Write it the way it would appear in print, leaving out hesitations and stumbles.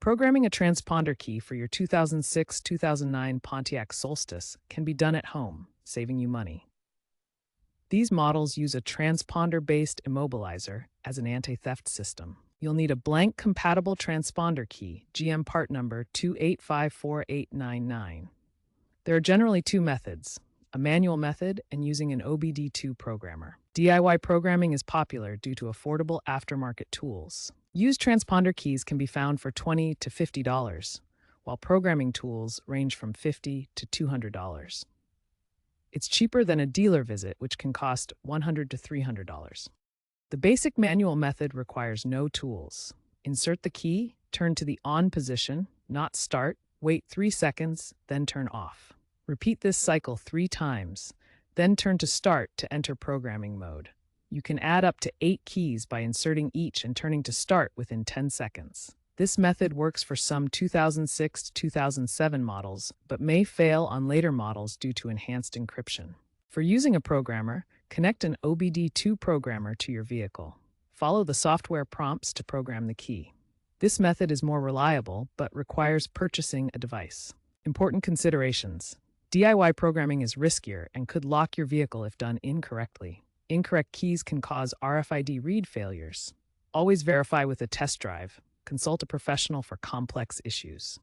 Programming a transponder key for your 2006-2009 Pontiac Solstice can be done at home, saving you money. These models use a transponder-based immobilizer as an anti-theft system. You'll need a blank compatible transponder key, GM part number 2854899. There are generally two methods, a manual method and using an OBD2 programmer. DIY programming is popular due to affordable aftermarket tools. Used transponder keys can be found for $20 to $50, while programming tools range from $50 to $200. It's cheaper than a dealer visit, which can cost $100 to $300. The basic manual method requires no tools. Insert the key, turn to the on position, not start, wait 3 seconds, then turn off. Repeat this cycle 3 times, then turn to start to enter programming mode. You can add up to 8 keys by inserting each and turning to start within 10 seconds. This method works for some 2006 to 2007 models, but may fail on later models due to enhanced encryption. For using a programmer, connect an OBD2 programmer to your vehicle. Follow the software prompts to program the key. This method is more reliable, but requires purchasing a device. Important considerations. DIY programming is riskier and could lock your vehicle if done incorrectly. Incorrect keys can cause RFID read failures. Always verify with a test drive. Consult a professional for complex issues.